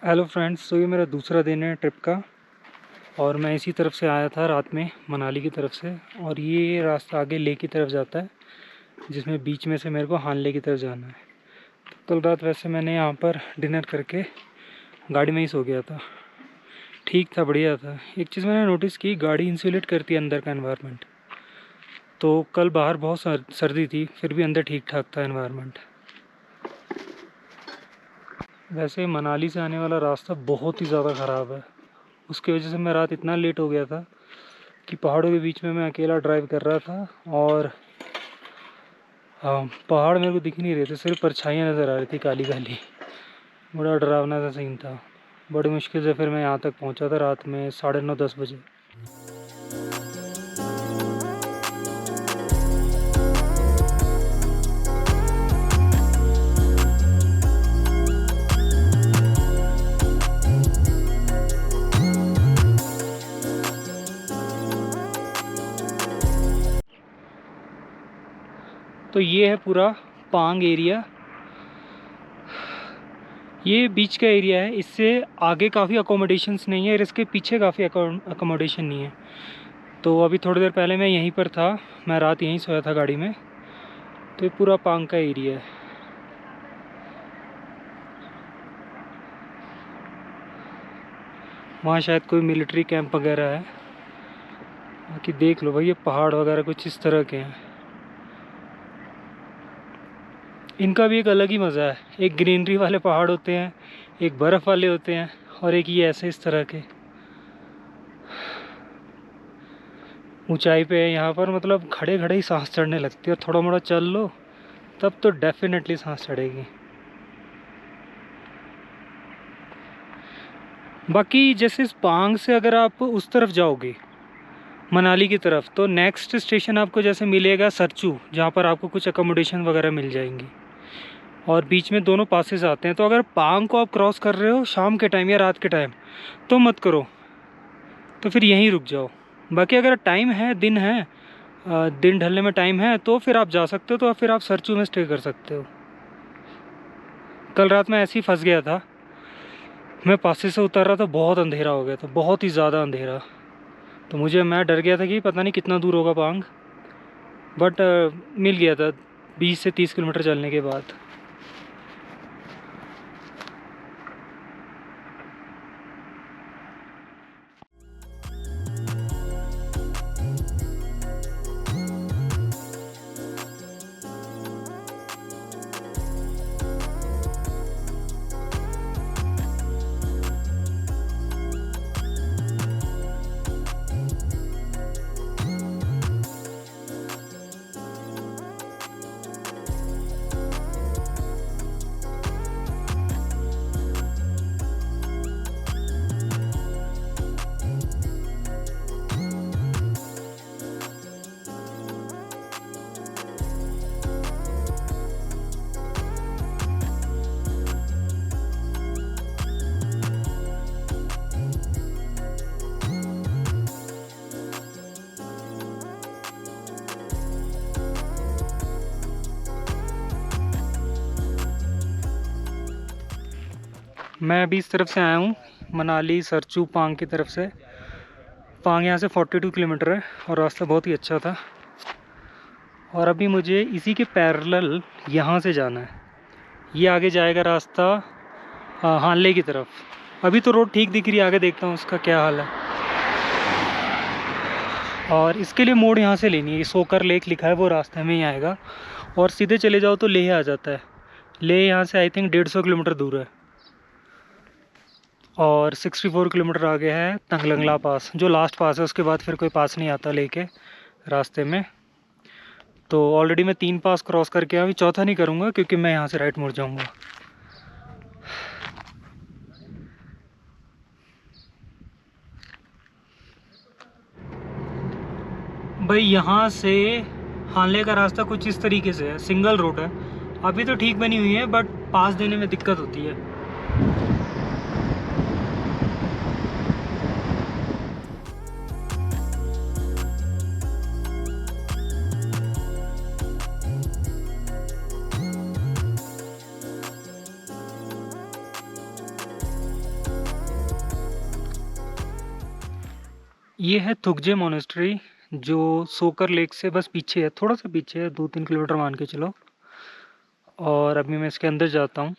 Hello friends, तो ये मेरा दूसरा दिन है ट्रिप का। और मैं इसी तरफ से आया था रात में, मनाली की तरफ से। और ये रास्ता आगे लेह की तरफ जाता है, जिसमें बीच में से मेरे को हानले की तरफ जाना है। तो कल रात वैसे मैंने यहाँ पर डिनर करके गाड़ी में ही सो गया था। ठीक था, बढ़िया था। एक चीज़ मैंने नोटिस की, गाड़ी इंसुलेट करती है अंदर का एनवायरनमेंट। तो कल बाहर बहुत सर्दी थी, फिर भी अंदर ठीक ठाक था एनवायरनमेंट। वैसे मनाली से आने वाला रास्ता बहुत ही ज़्यादा ख़राब है। उसकी वजह से मैं रात इतना लेट हो गया था कि पहाड़ों के बीच में मैं अकेला ड्राइव कर रहा था। और पहाड़ मेरे को दिख नहीं रहे थे, सिर्फ परछाइयाँ नज़र आ रही थी, काली काली। बड़ा डरावना सा सीन था। बड़ी मुश्किल से फिर मैं यहाँ तक पहुँचा था रात में 9:30-10 बजे। तो ये है पूरा पांग एरिया। ये बीच का एरिया है। इससे आगे काफ़ी अकोमोडेशंस नहीं है और इसके पीछे काफ़ी अकोमोडेशन नहीं है। तो अभी थोड़ी देर पहले मैं यहीं पर था, मैं रात यहीं सोया था गाड़ी में। तो ये पूरा पांग का एरिया है। वहाँ शायद कोई मिलिट्री कैंप वगैरह है। बाकी देख लो भाई, ये पहाड़ वगैरह कुछ इस तरह के हैं। इनका भी एक अलग ही मज़ा है। एक ग्रीनरी वाले पहाड़ होते हैं, एक बर्फ़ वाले होते हैं, और एक ये ऐसे इस तरह के ऊंचाई पे है। यहाँ पर मतलब खड़े खड़े ही सांस चढ़ने लगती है, और थोड़ा मोड़ा चल लो तब तो डेफिनेटली सांस चढ़ेगी। बाकी जैसे इस पांग से अगर आप उस तरफ जाओगे मनाली की तरफ, तो नेक्स्ट स्टेशन आपको जैसे मिलेगा सरचू, जहाँ पर आपको कुछ अकोमोडेशन वगैरह मिल जाएंगी। और बीच में दोनों पासेस आते हैं। तो अगर पांग को आप क्रॉस कर रहे हो शाम के टाइम या रात के टाइम, तो मत करो, तो फिर यहीं रुक जाओ। बाकी अगर टाइम है, दिन है, दिन ढलने में टाइम है, तो फिर आप जा सकते हो। तो फिर आप सरचू में स्टे कर सकते हो। कल रात में ऐसे ही फंस गया था। मैं पासे से उतर रहा था, बहुत अंधेरा हो गया था, बहुत ही ज़्यादा अंधेरा। तो मैं डर गया था कि पता नहीं कितना दूर होगा पांग। बट मिल गया था 20 से 30 किलोमीटर चलने के बाद। मैं अभी इस तरफ से आया हूँ, मनाली सरचू पांग की तरफ से। पांग यहाँ से 42 किलोमीटर है और रास्ता बहुत ही अच्छा था। और अभी मुझे इसी के पैरेलल यहाँ से जाना है। ये आगे जाएगा रास्ता हानले की तरफ। अभी तो रोड ठीक दिख रही है, आगे देखता हूँ उसका क्या हाल है। और इसके लिए मोड़ यहाँ से लेनी है। ये सोकर लेक लिखा है, वो रास्ते में ही आएगा। और सीधे चले जाओ तो लेह आ जाता है। लेह यहाँ से आई थिंक 150 किलोमीटर दूर है। और 64 किलोमीटर आगे है तंगलंगला पास, जो लास्ट पास है। उसके बाद फिर कोई पास नहीं आता लेह के रास्ते में। तो ऑलरेडी मैं 3 पास क्रॉस करके अभी चौथा नहीं करूँगा, क्योंकि मैं यहाँ से राइट मुड़ जाऊँगा। भाई यहाँ से हानले का रास्ता कुछ इस तरीके से है, सिंगल रोड है। अभी तो ठीक बनी हुई है, बट पास देने में दिक्कत होती है। ये है थुकजे मोनेस्ट्री, जो सोकर लेक से बस पीछे है, थोड़ा सा पीछे है, 2-3 किलोमीटर मान के चलो। और अभी मैं इसके अंदर जाता हूँ।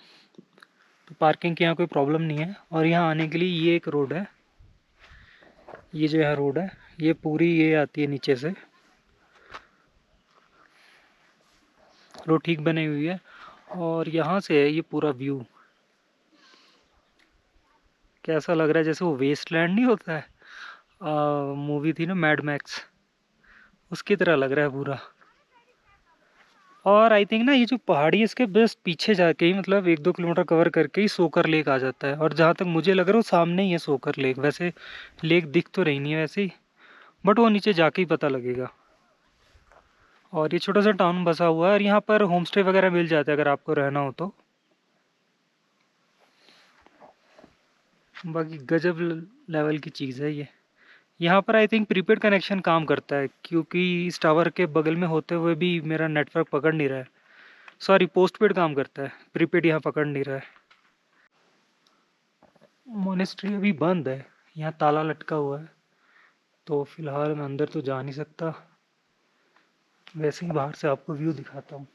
तो पार्किंग की यहाँ कोई प्रॉब्लम नहीं है। और यहाँ आने के लिए ये एक रोड है, ये जो यहाँ रोड है ये पूरी ये आती है नीचे से, रोड ठीक बनी हुई है। और यहाँ से है ये पूरा व्यू। कैसा लग रहा है, जैसे वो वेस्टलैंड नहीं होता है, मूवी थी ना मैड मैक्स, उसकी तरह लग रहा है पूरा। और आई थिंक ना ये जो पहाड़ी है इसके बस पीछे जाके ही मतलब 1-2 किलोमीटर कवर करके ही सोकर लेक आ जाता है। और जहाँ तक मुझे लग रहा है वो सामने ही है सोकर लेक। वैसे लेक दिख तो रही नहीं है वैसे ही, बट वो नीचे जाके ही पता लगेगा। और ये छोटा सा टाउन बसा हुआ है और यहाँ पर होम स्टे वगैरह मिल जाता है अगर आपको रहना हो तो। बाकी गजब लेवल की चीज़ है ये। यहाँ पर आई थिंक प्रीपेड कनेक्शन काम करता है, क्योंकि इस टावर के बगल में होते हुए भी मेरा नेटवर्क पकड़ नहीं रहा है। सॉरी, पोस्टपेड काम करता है, प्रीपेड यहाँ पकड़ नहीं रहा है। मोनेस्ट्री अभी बंद है, यहाँ ताला लटका हुआ है, तो फिलहाल मैं अंदर तो जा नहीं सकता। वैसे ही बाहर से आपको व्यू दिखाता हूँ।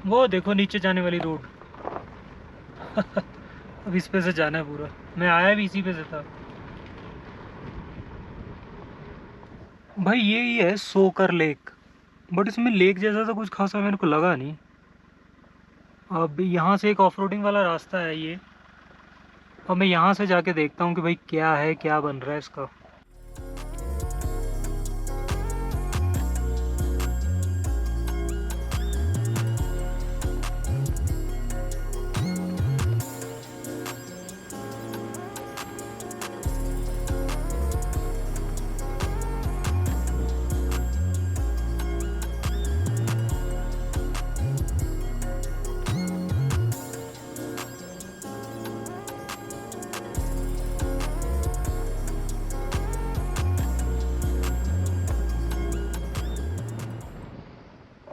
वो देखो नीचे जाने वाली रोड। अब इस पे से जाना है पूरा। मैं आया भी इसी पे से था। भाई ये ही है सोकर लेक, बट इसमें लेक जैसा तो कुछ खासा मेरे को लगा नहीं। अब यहाँ से एक ऑफ रोडिंग वाला रास्ता है ये, अब मैं यहाँ से जाके देखता हूँ कि भाई क्या है, क्या बन रहा है इसका।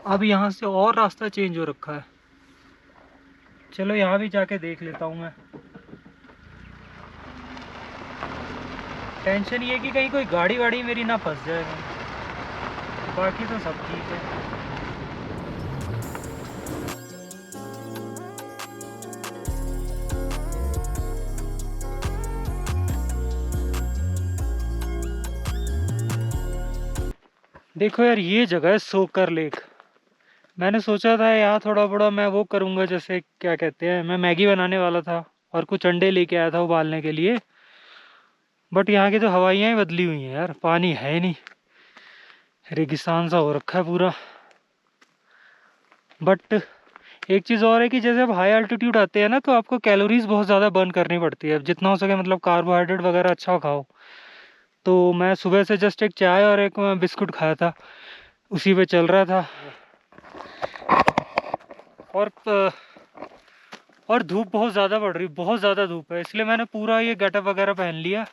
अब यहाँ से और रास्ता चेंज हो रखा है। चलो यहाँ भी जाके देख लेता हूँ मैं। टेंशन ये है कि कहीं कोई गाड़ी वाड़ी मेरी ना फंस जाए, बाकी तो सब ठीक है। देखो यार, ये जगह है सोकर लेक। मैंने सोचा था यहाँ थोड़ा बड़ा मैं वो करूँगा, जैसे क्या कहते हैं, मैं मैगी बनाने वाला था और कुछ अंडे लेके आया था उबालने के लिए। बट यहाँ की तो हवाइयाँ ही बदली हुई हैं यार, पानी है ही नहीं, रेगिस्तान सा हो रखा है पूरा। बट एक चीज़ और है कि जैसे आप हाई अल्टीट्यूड आते हैं ना, तो आपको कैलोरीज बहुत ज़्यादा बर्न करनी पड़ती है। जितना हो सके मतलब कार्बोहाइड्रेट वगैरह अच्छा खाओ। तो मैं सुबह से जस्ट एक चाय और एक बिस्कुट खाया था, उसी पे चल रहा था। और धूप बहुत ज़्यादा पड़ रही, बहुत ज़्यादा धूप है, इसलिए मैंने पूरा ये गेटअप वगैरह पहन लिया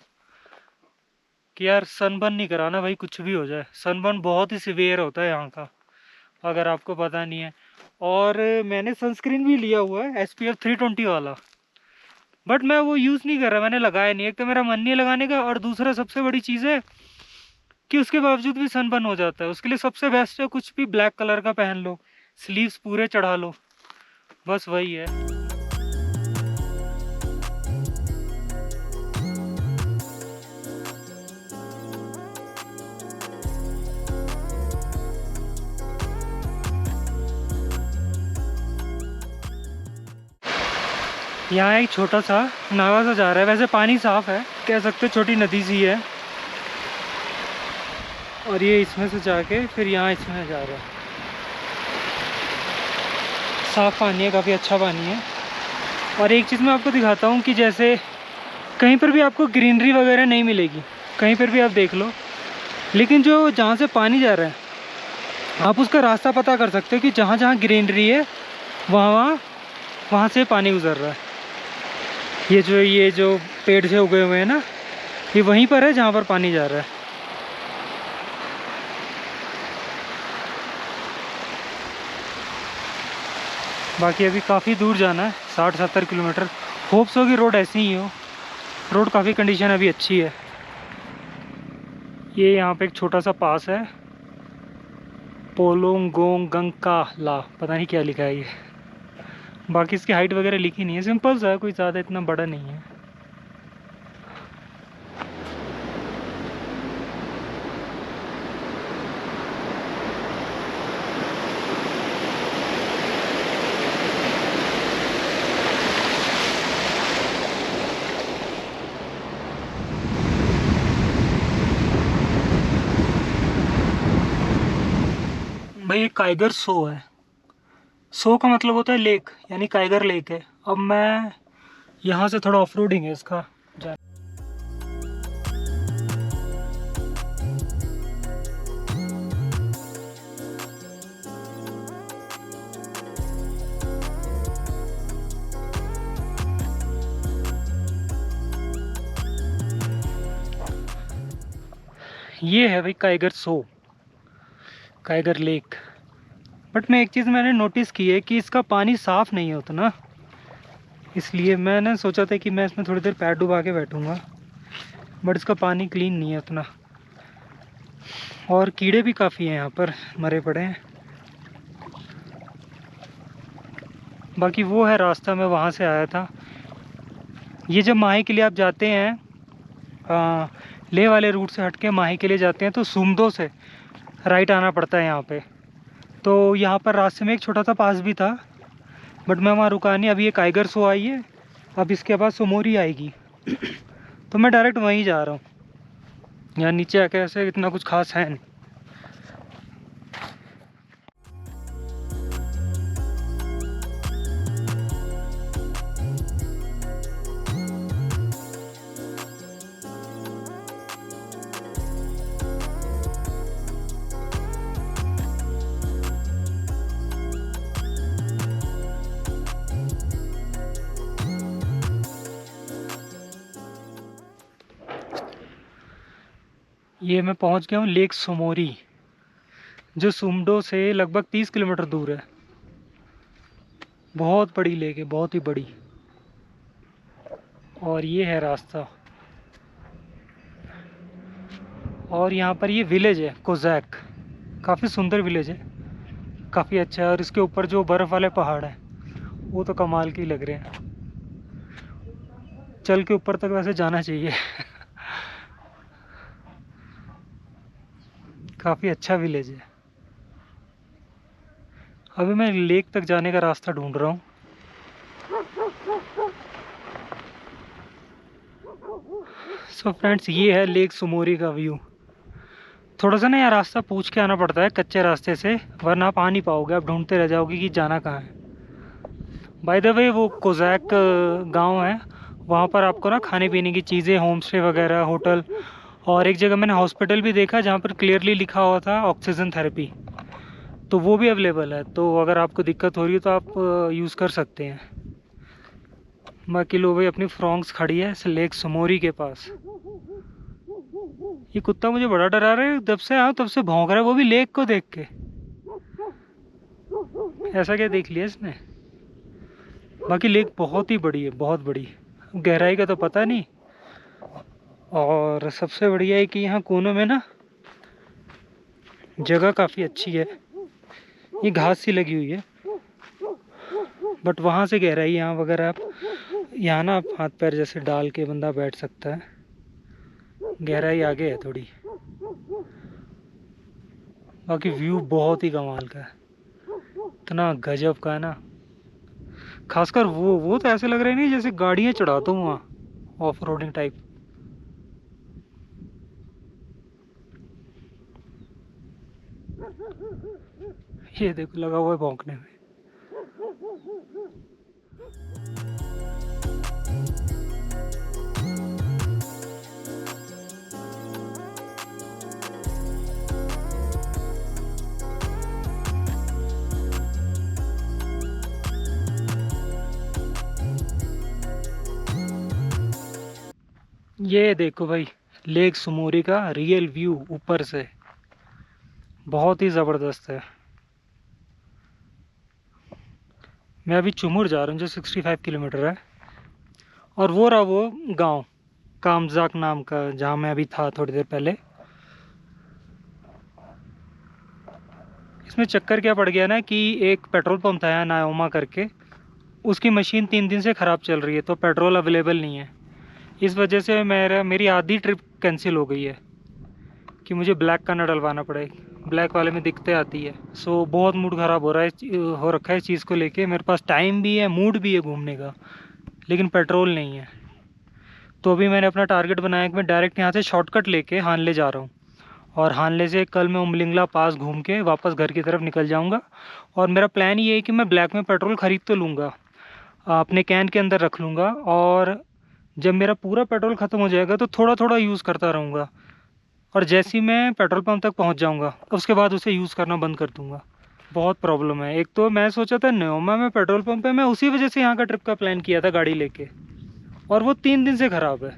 कि यार सनबर्न नहीं कराना भाई, कुछ भी हो जाए। सनबर्न बहुत ही सिवियर होता है यहाँ का, अगर आपको पता नहीं है। और मैंने सनस्क्रीन भी लिया हुआ है SPF 320 वाला, बट मैं वो यूज़ नहीं कर रहा, मैंने लगाया नहीं। एक तो मेरा मन नहीं है लगाने का, और दूसरा सबसे बड़ी चीज़ है कि उसके बावजूद भी सनबर्न हो जाता है। उसके लिए सबसे बेस्ट है कुछ भी ब्लैक कलर का पहन लो, स्लीव्स पूरे चढ़ा लो, बस वही है। यहाँ एक छोटा सा नावा सा जा रहा है, वैसे पानी साफ है, कह सकते छोटी नदी सी है। और ये इसमें से जाके फिर यहाँ इसमें जा रहा है। साफ पानी है, काफ़ी अच्छा पानी है। और एक चीज़ मैं आपको दिखाता हूँ कि जैसे कहीं पर भी आपको ग्रीनरी वगैरह नहीं मिलेगी, कहीं पर भी आप देख लो, लेकिन जो जहाँ से पानी जा रहा है आप उसका रास्ता पता कर सकते हो कि जहाँ जहाँ ग्रीनरी है वहाँ से पानी गुजर रहा है। ये जो पेड़ से उगे हुए हैं ना, ये वहीं पर है जहाँ पर पानी जा रहा है। बाकी अभी काफ़ी दूर जाना है, 60-70 किलोमीटर। होप्स हो कि रोड ऐसी ही हो। रोड काफ़ी कंडीशन अभी अच्छी है। ये यहाँ पे एक छोटा सा पास है, पोलोंगोंगकाला, पता नहीं क्या लिखा है ये। बाकी इसकी हाइट वगैरह लिखी नहीं है, सिंपल सा है, कोई ज़्यादा इतना बड़ा नहीं है। भाई ये काइगर सो है। सो का मतलब होता है लेक, यानी काइगर लेक है। अब मैं यहाँ से थोड़ा ऑफ रोडिंग है इसका जा। ये है भाई काइगर लेक। बट मैं एक चीज़ मैंने नोटिस की है कि इसका पानी साफ़ नहीं है उतना, इसलिए मैंने सोचा था कि मैं इसमें थोड़ी देर पैर डुबा के बैठूँगा। बट इसका पानी क्लीन नहीं है उतना, और कीड़े भी काफ़ी हैं यहाँ पर, मरे पड़े हैं। बाकी वो है रास्ता, मैं वहाँ से आया था। ये जब माही के लिए आप जाते हैं, लेह वाले रूट से हट के माही के लिए जाते हैं, तो सुमदो से राइट आना पड़ता है यहाँ पे। तो यहाँ पर रास्ते में एक छोटा सा पास भी था, बट मैं वहाँ रुका नहीं। अभी ये काइगर सो आई है, अब इसके बाद सोमोरी आएगी तो मैं डायरेक्ट वहीं जा रहा हूँ। यहाँ नीचे आके ऐसे इतना कुछ खास है नहीं। ये मैं पहुंच गया हूँ लेक सोमोरी, जो सुमडो से लगभग 30 किलोमीटर दूर है। बहुत बड़ी लेक है, बहुत ही बड़ी। और ये है रास्ता, और यहाँ पर ये विलेज है कोजैक, काफ़ी सुंदर विलेज है, काफ़ी अच्छा है। और इसके ऊपर जो बर्फ़ वाले पहाड़ हैं वो तो कमाल के लग रहे हैं। चल के ऊपर तक वैसे जाना चाहिए काफ़ी अच्छा विलेज है। अभी मैं लेक तक जाने का रास्ता ढूंढ रहा हूँ। सो फ्रेंड्स, ये है लेक सोमोरी का व्यू। थोड़ा सा ना यार रास्ता पूछ के आना पड़ता है कच्चे रास्ते से, वरना आप आ नहीं पाओगे, आप ढूंढते रह जाओगे कि जाना कहाँ है। बाय द वे, वो कोजैक गांव है, वहाँ पर आपको ना खाने पीने की चीज़ें, होम स्टे वगैरह, होटल, और एक जगह मैंने हॉस्पिटल भी देखा जहाँ पर क्लियरली लिखा हुआ था ऑक्सीजन थेरेपी, तो वो भी अवेलेबल है। तो अगर आपको दिक्कत हो रही है तो आप यूज़ कर सकते हैं। बाकी लो भाई, अपनी फ्रॉन्क्स खड़ी है इस लेक सोमोरी के पास। ये कुत्ता मुझे बड़ा डरा रहा है, जब से आया तब से भौंक रहा है, वो भी लेक को देख के। ऐसा क्या देख लिया इसने। बाकी लेक बहुत ही बड़ी है, बहुत बड़ी। गहराई का तो पता नहीं। और सबसे बढ़िया है कि यहाँ कोनों में ना जगह काफ़ी अच्छी है, ये घास सी लगी हुई है, बट वहाँ से गहराई यहाँ वगैरह आप यहाँ ना आप हाथ पैर जैसे डाल के बंदा बैठ सकता है। गहराई आगे है थोड़ी। बाकी व्यू बहुत ही कमाल का है, इतना गजब का है ना। खासकर वो तो ऐसे लग रहे नहीं जैसे गाड़ियाँ चढ़ाता हूँ वहाँ, ऑफ रोडिंग टाइप। ये देखो लगा हुआ है भौंकने में। ये देखो भाई, लेक सुमोरी का रियल व्यू ऊपर से बहुत ही ज़बरदस्त है। मैं अभी चुमुर जा रहा हूँ जो 65 किलोमीटर है। और वो रहा वो गांव कामजाक नाम का, जहाँ मैं अभी था थोड़ी देर पहले। इसमें चक्कर क्या पड़ गया ना कि एक पेट्रोल पंप था यहाँ नायोमा करके, उसकी मशीन 3 दिन से ख़राब चल रही है, तो पेट्रोल अवेलेबल नहीं है। इस वजह से मेरी आधी ट्रिप कैंसिल हो गई है कि मुझे ब्लैक का न डलवाना पड़े। ब्लैक वाले में दिक्कतें आती है। सो बहुत मूड ख़राब हो रहा है, हो रखा है इस चीज़ को लेके। मेरे पास टाइम भी है, मूड भी है घूमने का, लेकिन पेट्रोल नहीं है। तो अभी मैंने अपना टारगेट बनाया कि मैं डायरेक्ट यहाँ से शॉर्टकट लेके हानले जा रहा हूँ, और हानले से कल मैं उमलिंगला पास घूम के वापस घर की तरफ निकल जाऊँगा। और मेरा प्लान ये है कि मैं ब्लैक में पेट्रोल ख़रीद तो लूँगा, अपने कैन के अंदर रख लूँगा, और जब मेरा पूरा पेट्रोल ख़त्म हो जाएगा तो थोड़ा थोड़ा यूज़ करता रहूँगा। और जैसे ही मैं पेट्रोल पंप तक पहुँच जाऊँगा उसके बाद उसे यूज़ करना बंद कर दूँगा। बहुत प्रॉब्लम है। एक तो मैं सोचा था न्योमा में पेट्रोल पंप है, मैं उसी वजह से यहाँ का ट्रिप का प्लान किया था गाड़ी लेके, और वो 3 दिन से ख़राब है।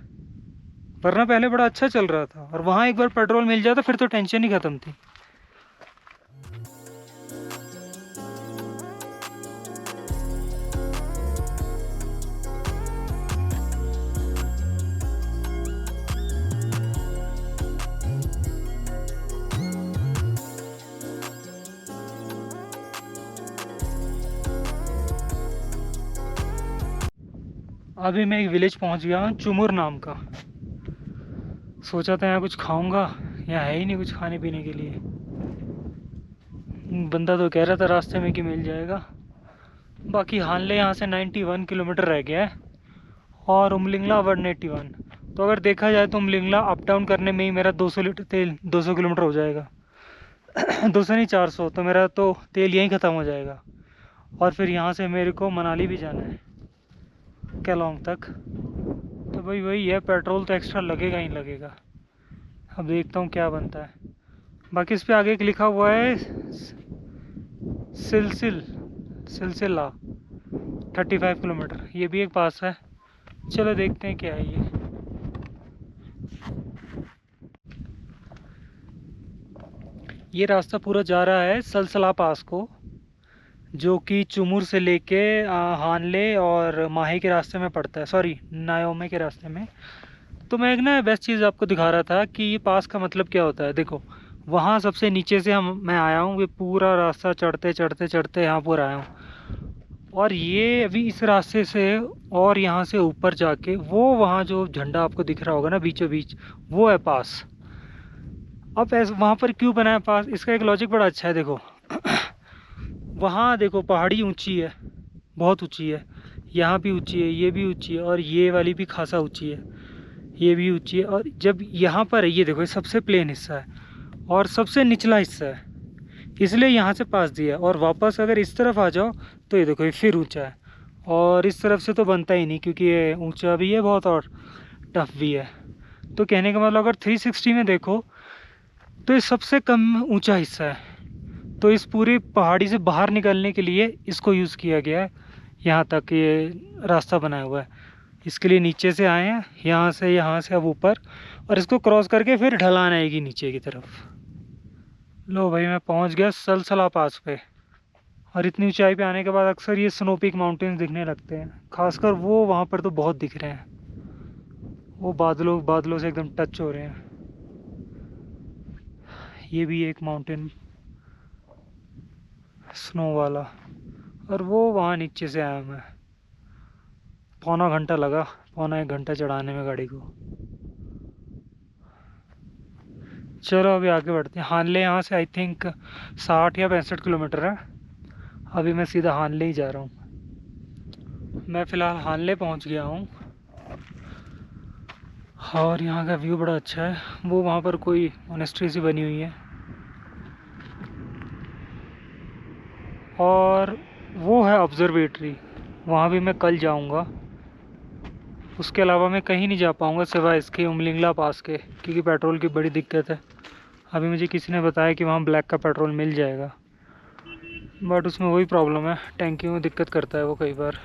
वरना पहले बड़ा अच्छा चल रहा था, और वहाँ एक बार पेट्रोल मिल जाता फिर तो टेंशन ही ख़त्म थी। अभी मैं एक विलेज पहुँच गया हूँ चुमुर नाम का। सोचा था यहाँ कुछ खाऊंगा, यहाँ है ही नहीं कुछ खाने पीने के लिए। बंदा तो कह रहा था रास्ते में कि मिल जाएगा। बाकी हानले यहाँ से 91 किलोमीटर रह गया है, और उमलिंगला 181। तो अगर देखा जाए तो उमलिंगला अप डाउन करने में ही मेरा 200 लीटर तेल 200 किलोमीटर हो जाएगा। 200 नहीं 400, तो मेरा तो तेल यहीं ख़त्म हो जाएगा। और फिर यहाँ से मेरे को मनाली भी जाना है, केलोंग तक। तो भाई वही है, पेट्रोल तो एक्स्ट्रा लगेगा ही लगेगा। अब देखता हूँ क्या बनता है। बाकी इस पे आगे एक लिखा हुआ है सिलसिला 35 किलोमीटर, ये भी एक पास है। चलो देखते हैं क्या है ये। ये रास्ता पूरा जा रहा है सलसला पास को, जो कि चुमुर से लेके हानले और माहे के रास्ते में पड़ता है, सॉरी नायोमे के रास्ते में। तो मैं एक ना बेस्ट चीज़ आपको दिखा रहा था कि ये पास का मतलब क्या होता है। देखो, वहाँ सबसे नीचे से मैं आया हूँ, ये पूरा रास्ता चढ़ते चढ़ते चढ़ते यहाँ पर आया हूँ, और ये अभी इस रास्ते से और यहाँ से ऊपर जाके वो वहाँ जो झंडा आपको दिख रहा होगा ना बीचों बीच, वो है पास। अब ऐसा वहाँ पर क्यों बनाया पास, इसका एक लॉजिक बड़ा अच्छा है। देखो वहाँ देखो पहाड़ी ऊंची है, बहुत ऊंची है, यहाँ भी ऊंची है, ये भी ऊंची है, और ये वाली भी खासा ऊंची है, ये भी ऊंची है। और जब यहाँ पर है, ये देखो ये सबसे प्लेन हिस्सा है और सबसे निचला हिस्सा है, इसलिए यहाँ से पास दिया। और वापस अगर इस तरफ आ जाओ तो ये देखो ये फिर ऊंचा है, और इस तरफ से तो बनता ही नहीं क्योंकि ये ऊंचा भी है बहुत और टफ भी है। तो कहने का मतलब अगर 360 में देखो तो ये सबसे कम ऊंचा हिस्सा है। तो इस पूरी पहाड़ी से बाहर निकलने के लिए इसको यूज़ किया गया है, यहाँ तक ये रास्ता बनाया हुआ है। इसके लिए नीचे से आए हैं, यहाँ से अब ऊपर, और इसको क्रॉस करके फिर ढलान आएगी नीचे की तरफ। लो भाई मैं पहुँच गया सलसला पास पे। और इतनी ऊंचाई पे आने के बाद अक्सर ये स्नो पीक माउंटेन्स दिखने लगते हैं, खासकर वो वहाँ पर तो बहुत दिख रहे हैं, वो बादलों से एकदम टच हो रहे हैं। ये भी एक माउंटेन स्नो वाला, और वो वहाँ नीचे से आया मैं। पौना घंटा लगा, पौना 1 घंटा चढ़ाने में गाड़ी को। चलो अभी आगे बढ़ते हैं। हानले यहाँ से आई थिंक 60 या 65 किलोमीटर है। अभी मैं सीधा हानले ही जा रहा हूँ। मैं फ़िलहाल हानले पहुँच गया हूँ, और यहाँ का व्यू बड़ा अच्छा है। वो वहाँ पर कोई मोनेस्ट्री सी बनी हुई है, और वो है ऑब्जर्वेटरी, वहाँ भी मैं कल जाऊँगा। उसके अलावा मैं कहीं नहीं जा पाऊँगा सिवाय इसके उमलिंगला पास के, क्योंकि पेट्रोल की बड़ी दिक्कत है। अभी मुझे किसी ने बताया कि वहाँ ब्लैक का पेट्रोल मिल जाएगा, बट उसमें वही प्रॉब्लम है, टैंकी में दिक्कत करता है वो कई बार।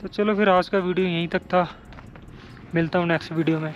तो चलो फिर आज का वीडियो यहीं तक था। मिलता हूँ नेक्स्ट वीडियो में।